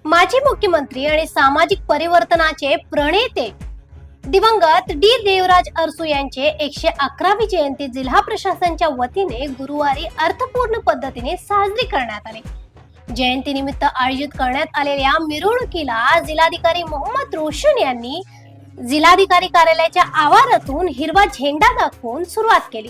माजी मुख्यमंत्री आणि सामाजिक परिवर्तनाचे प्रणेते दिवंगत डी देवराज अरसू यांचे 111वी जयंती जिल्हा प्रशासनाच्या वतीने गुरुवारी अर्थपूर्ण पद्धतीने साजरी करण्यात आली। जयंतीनिमित्त आयोजित करण्यात आलेल्या मिरवणुकीला जिल्हाधिकारी मोहम्मद रोशन यांनी जिल्हाधिकारी कार्यालयाच्या आवारातून हिरवा झेंडा दाखवून सुरुवात केली।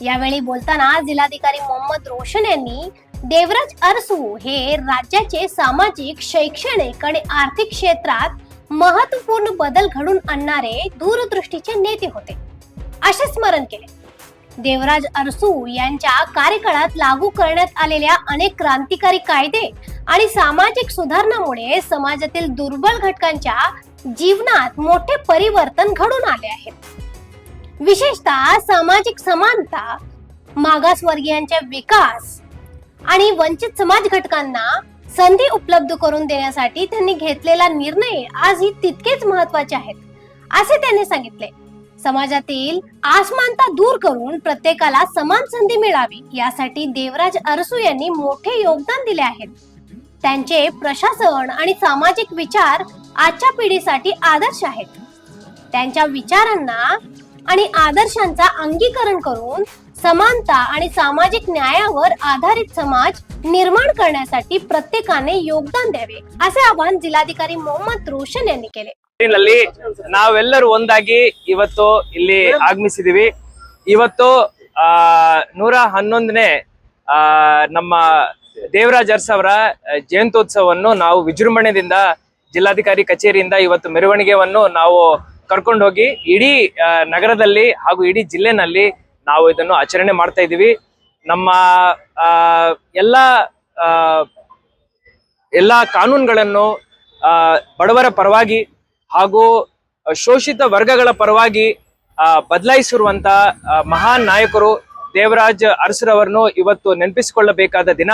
यावेळी बोलताना जिल्हाधिकारी मोहम्मद रोशन यांनी देवराज अरसू हे राज्याचे सामाजिक, शैक्षणिक आणि आर्थिक क्षेत्रात महत्त्वपूर्ण बदल घडवून आणणारे दूरदृष्टीचे नेते होते असे स्मरण केले। देवराज अरसू यांच्या कार्यकाळात लागू करण्यात आलेल्या अनेक क्रांतिकारी कायदे आणि सामाजिक सुधारणांमुळे समाजातील दुर्बल घटकांच्या जीवनात मोठे परिवर्तन घडून आले आहे। विशेषतः सामाजिक समानता, मागासवर्गीयांचा विकास आणि वंचित समाज घटकांना संधी उपलब्ध करून देण्यासाठी त्यांनी घेतलेला निर्णय आजही तितकेच महत्त्वाचे आहेत असे त्यांनी सांगितले। समाजातील असमानता दूर करून प्रत्येकाला समान संधी मिळावी यासाठी देवराज अरसू यांनी मोठे योगदान दिले आहे। त्यांचे प्रशासन आणि सामाजिक विचार आजच्या पिढीसाठी आदर्श आहेत। त्यांच्या विचारांना आणि आदर्शांचा अंगीकरण करून समानता आणि सामाजिक न्यायावर आधारित समाज निर्माण करण्यासाठी प्रत्येकाने योगदान द्यावे असे आवाहन जिल्हाधिकारी मोहम्मद रोशन यांनी केले। ನಾವೆಲ್ಲರೂ ಒಂದಾಗಿ ಇವತ್ತು ಇಲ್ಲಿ ಆಗಮಿಸಿದೀವಿ। ಇವತ್ತು 111ನೇ ನಮ್ಮ ದೇವರಾಜ್ ಅರಸು ಅವರ ಜಯಂತ್ಯೋತ್ಸವವನ್ನು ನಾವು ವಿಜೃಂಭಣೆಯಿಂದ ಜಿಲ್ಲಾಧಿಕಾರಿ ಕಚೇರಿಯಿಂದ ಇವತ್ತು ಮೆರವಣಿಗೆಯನ್ನು ನಾವು ಕರ್ಕೊಂಡು ಹೋಗಿ ಇಡೀ ನಗರದಲ್ಲಿ ಹಾಗೂ ಇಡೀ ಜಿಲ್ಲೆನಲ್ಲಿ ನಾವು ಇದನ್ನು ಆಚರಣೆ ಮಾಡ್ತಾ ಇದೀವಿ। ನಮ್ಮ ಎಲ್ಲ ಕಾನೂನುಗಳನ್ನು ಬಡವರ ಪರವಾಗಿ ಹಾಗೂ ಶೋಷಿತ ವರ್ಗಗಳ ಪರವಾಗಿ ಬದಲಾಯಿಸಿರುವಂತ ಮಹಾನ್ ನಾಯಕರು ದೇವರಾಜ್ ಅರಸುರವರನ್ನು ಇವತ್ತು ನೆನಪಿಸಿಕೊಳ್ಳಬೇಕಾದ ದಿನ।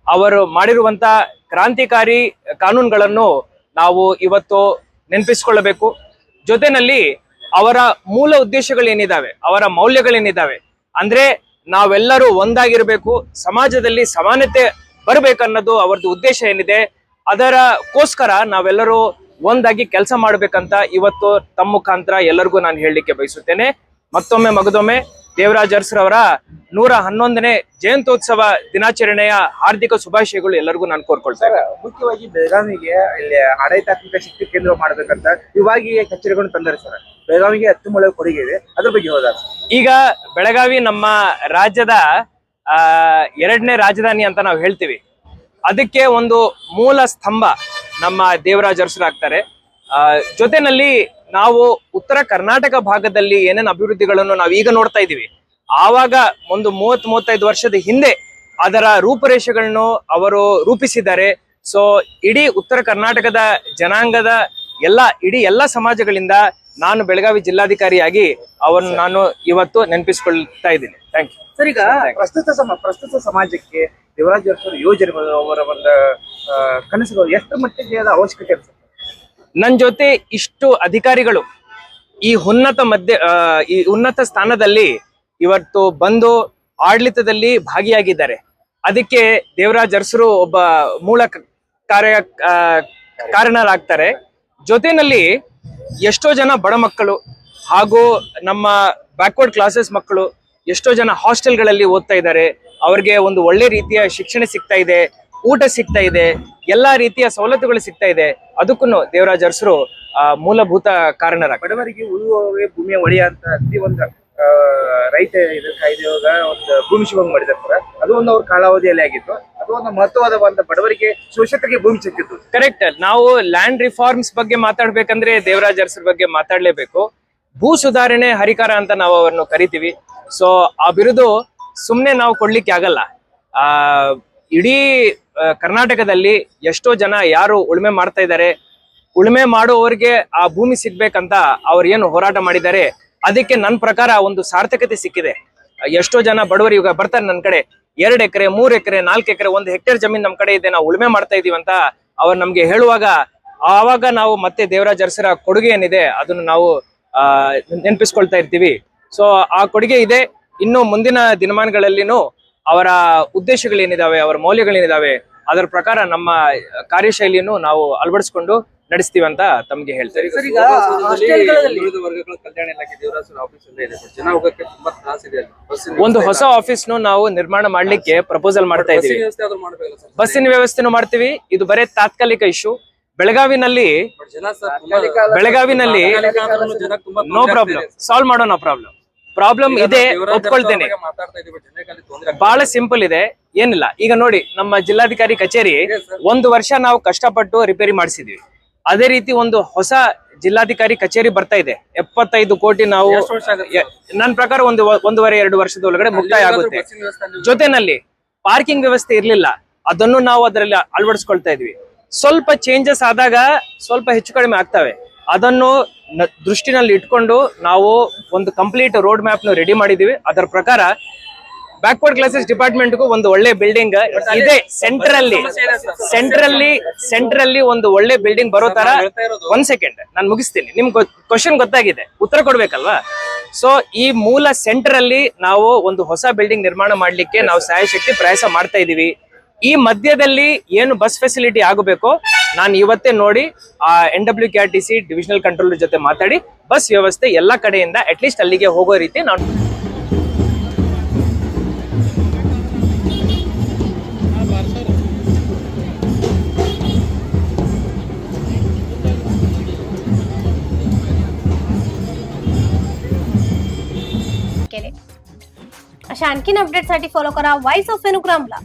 ಅವರು ಮಾಡಿರುವಂತ ಕ್ರಾಂತಿಕಾರಿ ಕಾನೂನುಗಳನ್ನು ನಾವು ಇವತ್ತು ನೆನಪಿಸಿಕೊಳ್ಳಬೇಕು। ಜೊತೆನಲ್ಲಿ ಅವರ ಮೂಲ ಉದ್ದೇಶಗಳೇನಿದಾವೆ, ಅವರ ಮೌಲ್ಯಗಳೇನಿದಾವೆ ಅಂದ್ರೆ ನಾವೆಲ್ಲರೂ ಒಂದಾಗಿರಬೇಕು, ಸಮಾಜದಲ್ಲಿ ಸಮಾನತೆ ಬರಬೇಕನ್ನೋದು ಅವರದ್ದು ಉದ್ದೇಶ ಏನಿದೆ ಅದರಗೋಸ್ಕರ ನಾವೆಲ್ಲರೂ ಒಂದಾಗಿ ಕೆಲಸ ಮಾಡಬೇಕಂತ ಇವತ್ತು ತಮ್ಮ ಮುಖಾಂತರ ಎಲ್ಲರಿಗೂ ನಾನು ಹೇಳಲಿಕ್ಕೆ ಬಯಸುತ್ತೇನೆ। ಮಗದೊಮ್ಮೆ ದೇವರಾಜ್ ಅರಸುರವರ 111ನೇ ಜಯಂತ್ಯೋತ್ಸವ ದಿನಾಚರಣೆಯ ಹಾರ್ದಿಕ ಶುಭಾಶಯಗಳು ಎಲ್ಲರಿಗೂ ನಾನು ಕೋರ್ಕೊಳ್ತೇನೆ। ಮುಖ್ಯವಾಗಿ ಬೆಳಗಾವಿಗೆ ಇಲ್ಲಿ ಆಡಳಿತಾತ್ಮಕ ಶಕ್ತಿ ಕೇಂದ್ರ ಮಾಡಬೇಕಂತ ವಿಭಾಗೀಯ ಕಚೇರಿಗಳನ್ನು ತಂದರೆ ಸರ್, ಬೆಳಗಾವಿಗೆ ಅತ್ಯುತ್ತಮ ಕೊಡುಗೆ ಇದೆ, ಅದ್ರ ಬಗ್ಗೆ ಹೋದ ಈಗ ಬೆಳಗಾವಿ ನಮ್ಮ ರಾಜ್ಯದ 2ನೇ ರಾಜಧಾನಿ ಅಂತ ನಾವು ಹೇಳ್ತೀವಿ। ಅದಕ್ಕೆ ಒಂದು ಮೂಲ ಸ್ತಂಭ ನಮ್ಮ ದೇವರಾಜ್ ಅರಸು ಆಗ್ತಾರೆ। ಜೊತೆನಲ್ಲಿ ನಾವು ಉತ್ತರ ಕರ್ನಾಟಕ ಭಾಗದಲ್ಲಿ ಏನೇನು ಅಭಿವೃದ್ಧಿಗಳನ್ನು ನಾವು ಈಗ ನೋಡ್ತಾ ಇದೀವಿ, ಆವಾಗ ಒಂದು 30-35 ವರ್ಷದ ಹಿಂದೆ ಅದರ ರೂಪರೇಷೆಗಳನ್ನು ಅವರು ರೂಪಿಸಿದ್ದಾರೆ। ಸೊ ಇಡೀ ಉತ್ತರ ಕರ್ನಾಟಕದ ಜನಾಂಗದ ಇಡೀ ಎಲ್ಲ ಸಮಾಜಗಳಿಂದ ನಾನು ಬೆಳಗಾವಿ ಜಿಲ್ಲಾಧಿಕಾರಿಯಾಗಿ ಅವರನ್ನು ನಾನು ಇವತ್ತು ನೆನಪಿಸಿಕೊಳ್ತಾ ಇದ್ದೀನಿ। Thank you sir. ಈಗ ಪ್ರಸ್ತುತ ಸಮಾಜಕ್ಕೆ ದೇವರಾಜ್ ಅರಸು ಯೋಜನೆ ಅವರ ಒಂದು ಕನಸುಗಳು ಎಷ್ಟು ಮಟ್ಟಿಗೆ ಅವಶ್ಯಕತೆ ಇರುತ್ತೆ? ನನ್ನ ಜೊತೆ ಇಷ್ಟು ಅಧಿಕಾರಿಗಳು ಈ ಉನ್ನತ ಸ್ಥಾನದಲ್ಲಿ ಇವತ್ತು ಬಂದು ಆಡಳಿತದಲ್ಲಿ ಭಾಗಿಯಾಗಿದ್ದಾರೆ। ಅದಕ್ಕೆ ದೇವರಾಜ್ ಅರಸರು ಒಬ್ಬ ಮೂಲ ಕಾರಣರಾಗ್ತಾರೆ। ಜೊತೆನಲ್ಲಿ ಎಷ್ಟೋ ಜನ ಬಡ ಮಕ್ಕಳು ಹಾಗೂ ನಮ್ಮ ಬ್ಯಾಕ್ವರ್ಡ್ ಕ್ಲಾಸಸ್ ಮಕ್ಕಳು ಎಷ್ಟೋ ಜನ ಹಾಸ್ಟೆಲ್ಗಳಲ್ಲಿ ಓದ್ತಾ ಇದ್ದಾರೆ। ಅವ್ರಿಗೆ ಒಂದು ಒಳ್ಳೆ ರೀತಿಯ ಶಿಕ್ಷಣ ಸಿಗ್ತಾ ಇದೆ, ಊಟ ಸಿಗ್ತಾ ಇದೆ, ಎಲ್ಲಾ ರೀತಿಯ ಸವಲತ್ತುಗಳು ಸಿಗ್ತಾ ಇದೆ। ಅದಕ್ಕೂ ದೇವರಾಜ್ ಅರಸರು ಮೂಲಭೂತ ಕಾರಣರಾಗ್ತಾರೆ। ಬಡವರಿಗೆ ಉಳುವವೇ ಭೂಮಿಯ ಒಡೆಯ ಅಂತ ಅತಿ ಒಂದು ರೈತ ಕಾಯ್ದೆಯಾಗ ಒಂದು ಭೂಮಿ ಶಿವಂಗ್ ಮಾಡಿದಾರೆ ಸರ್, ಅದು ಒಂದು ಅವ್ರ ಕಾಲಾವಧಿಯಲ್ಲಿ ಆಗಿತ್ತು, ಅದು ಒಂದು ಮಹತ್ವವಾದ ಒಂದು ಬಡವರಿಗೆ ಶೋಷಿತರಿಗೆ ಭೂಮಿ ಸಿಕ್ಕಿತ್ತು। ಕರೆಕ್ಟ್। ನಾವು ಲ್ಯಾಂಡ್ ರಿಫಾರ್ಮ್ಸ್ ಬಗ್ಗೆ ಮಾತಾಡ್ಬೇಕಂದ್ರೆ ದೇವರಾಜ್ ಅರಸರ ಬಗ್ಗೆ ಮಾತಾಡ್ಲೇಬೇಕು। ಭೂ ಸುಧಾರಣೆ ಹರಿಕಾರ ಅಂತ ನಾವು ಅವರನ್ನು ಕರಿತೀವಿ। ಸೊ ಆ ಬಿರುದು ಸುಮ್ನೆ ನಾವು ಕೊಡ್ಲಿಕ್ಕೆ ಆಗಲ್ಲ। ಇಡೀ ಕರ್ನಾಟಕದಲ್ಲಿ ಎಷ್ಟೋ ಜನ ಯಾರು ಉಳುಮೆ ಮಾಡ್ತಾ ಇದ್ದಾರೆ, ಉಳುಮೆ ಮಾಡುವವರಿಗೆ ಆ ಭೂಮಿ ಸಿಗ್ಬೇಕಂತ ಅವ್ರು ಏನು ಹೋರಾಟ ಮಾಡಿದ್ದಾರೆ, ಅದಕ್ಕೆ ನನ್ನ ಪ್ರಕಾರ ಒಂದು ಸಾರ್ಥಕತೆ ಸಿಕ್ಕಿದೆ. ಎಷ್ಟೋ ಜನ ಬಡವರು ಇವಾಗ ಬರ್ತಾರೆ ನನ್ನ ಕಡೆ, 2 ಎಕರೆ 3 ಎಕರೆ 4 ಎಕರೆ 1 ಹೆಕ್ಟೇರ್ ಜಮೀನ್ ನಮ್ ಕಡೆ ಇದೆ, ನಾವು ಉಳುಮೆ ಮಾಡ್ತಾ ಇದೀವಿ ಅಂತ ಅವ್ರು ನಮ್ಗೆ ಹೇಳುವಾಗ ಆವಾಗ ನಾವು ಮತ್ತೆ ದೇವರಾಜ್ ಅರಸರ ಕೊಡುಗೆ ಏನಿದೆ ಅದನ್ನು ನಾವು ನೆನಪಿಸ್ಕೊಳ್ತಾ ಇರ್ತೀವಿ. ಸೊ ಆ ಕೊಡುಗೆ ಇದೆ. ಇನ್ನು ಮುಂದಿನ ದಿನಮಾನಗಳಲ್ಲಿನೂ ಅವರ ಉದ್ದೇಶಗಳೇನಿದಾವೆ, ಅವರ ಮೌಲ್ಯಗಳೇನಿದಾವೆ, ಅದರ ಪ್ರಕಾರ ನಮ್ಮ ಕಾರ್ಯಶೈಲಿಯನ್ನು ನಾವು ಅಳವಡಿಸ್ಕೊಂಡು ನಡೆಸ್ತೀವಿ ಅಂತ ತಮ್ಗೆ ಹೇಳ್ತಾರೆ. ಹಿಂದುಳಿದ ವರ್ಗಗಳ ಕಲ್ಯಾಣ ಇಲಾಖೆ ದೇವರಾಜ್ ಆಫೀಸ್ ಎಲ್ಲ ಇದೆ, ಬಟ್ ಜನ ಹೋಗಕ್ಕೆ ತುಂಬಾ ತ್ರಾಸ ಇದೆ ಅಲ್ಲಿ. ಒಂದು ಹೊಸ ಆಫೀಸ್ ನಾವು ನಿರ್ಮಾಣ ಮಾಡ್ಲಿಕ್ಕೆ ಪ್ರಪೋಸಲ್ ಮಾಡ್ತಾ ಇದೀವಿ. ವ್ಯವಸ್ಥೆ ಆದ್ರೂ ಮಾಡ್ಬೇಕಲ್ಲ ಸರ್. ಬಸ್ಸಿನ ವ್ಯವಸ್ಥೆನೂ ಮಾಡ್ತೀವಿ. ಇದು ಬರೇ ತಾತ್ಕಾಲಿಕ ಇಶ್ಯೂ. ಬೆಳಗಾವಿನಲ್ಲಿ ಬಟ್ ಜನ ಸರ್ ತುಂಬಾ ಬೆಳಗಾವಿನಲ್ಲಿ ಜನ ತುಂಬಾ ನೋ ಪ್ರಾಬ್ಲಮ್, ಸಾಲ್ವ್ ಮಾಡೋಣ ಪ್ರಾಬ್ಲಮ್ ಇದೆ, ಒಪ್ಕೊಳ್ತೇನೆ. ಮಾತಾಡ್ತಾ ಇದೀವಿ, ಜನಕ್ಕೆ ಅಲ್ಲಿ ತೊಂದ್ರೆ ಬಹಳ ಸಿಂಪಲ್ ಇದೆ, ಏನಿಲ್ಲ. ಈಗ ನೋಡಿ, ನಮ್ಮ ಜಿಲ್ಲಾಧಿಕಾರಿ ಕಚೇರಿ 1 ವರ್ಷ ನಾವು ಕಷ್ಟಪಟ್ಟು ರಿಪೇರಿ ಮಾಡಿಸಿದ್ವಿ. ಅದೇ ರೀತಿ ಒಂದು ಹೊಸ ಜಿಲ್ಲಾಧಿಕಾರಿ ಕಚೇರಿ ಬರ್ತಾ ಇದೆ. 75 ಕೋಟಿ ನಾವು, ನನ್ನ ಪ್ರಕಾರ 1.5-2 ವರ್ಷದ ಒಳಗಡೆ ಮುಕ್ತಾಯ ಆಗುತ್ತೆ. ಜೊತೆನಲ್ಲಿ ಪಾರ್ಕಿಂಗ್ ವ್ಯವಸ್ಥೆ ಇರ್ಲಿಲ್ಲ, ಅದನ್ನು ನಾವು ಅದರಲ್ಲಿ ಅಳವಡಿಸ್ಕೊಳ್ತಾ ಇದ್ವಿ. ಸ್ವಲ್ಪ ಚೇಂಜಸ್ ಆದಾಗ ಸ್ವಲ್ಪ ಹೆಚ್ಚು ಕಡಿಮೆ ಆಗ್ತವೆ. ಅದನ್ನು ದೃಷ್ಟಿನಲ್ಲಿ ಇಟ್ಕೊಂಡು ನಾವು ಒಂದು ಕಂಪ್ಲೀಟ್ ರೋಡ್ ಮ್ಯಾಪ್ ನ ರೆಡಿ ಮಾಡಿದೀವಿ. ಅದರ ಪ್ರಕಾರ ಬ್ಯಾಕ್ವರ್ಡ್ ಕ್ಲಾಸಸ್ ಡಿಪಾರ್ಟ್ಮೆಂಟ್ಗೂ ಒಂದು ಒಳ್ಳೆ ಬಿಲ್ಡಿಂಗ್ ಇದೆ. ಸೆಂಟ್ರಲ್ಲಿ ಒಂದು ಒಳ್ಳೆ ಬಿಲ್ಡಿಂಗ್ ಬರೋ ತರ. 1 ಸೆಕೆಂಡ್ ನಾನು ಮುಗಿಸ್ತೀನಿ. ನಿಮ್ಗೆ ಕ್ವಶನ್ ಗೊತ್ತಾಗಿದೆ, ಉತ್ತರ ಕೊಡ್ಬೇಕಲ್ವಾ? ಸೊ ಈ ಮೂಲ ಸೆಂಟರ್ ಅಲ್ಲಿ ನಾವು ಒಂದು ಹೊಸ ಬಿಲ್ಡಿಂಗ್ ನಿರ್ಮಾಣ ಮಾಡ್ಲಿಕ್ಕೆ ನಾವು ಸಾಯಶಕ್ತಿ ಪ್ರಯಾಸ ಮಾಡ್ತಾ ಇದೀವಿ. ಈ ಮಧ್ಯದಲ್ಲಿ ಏನು ಬಸ್ ಫೆಸಿಲಿಟಿ ಆಗಬೇಕೋ ನಾನು ಇವತ್ತೇ ನೋಡಿ ಆ NWKRTC ಡಿವಿಷನಲ್ ಕಂಟ್ರೋಲರ್ ಜೊತೆ ಮಾತಾಡಿ ಬಸ್ ವ್ಯವಸ್ಥೆ ಎಲ್ಲ ಕಡೆಯಿಂದ ಅಟ್ಲೀಸ್ಟ್ ಅಲ್ಲಿಗೆ ಹೋಗೋ ರೀತಿ ನಾವು केले. अशा आणखीन अपडेटसाठी फॉलो करा व्हॉइस ऑफ अनुग्रामला.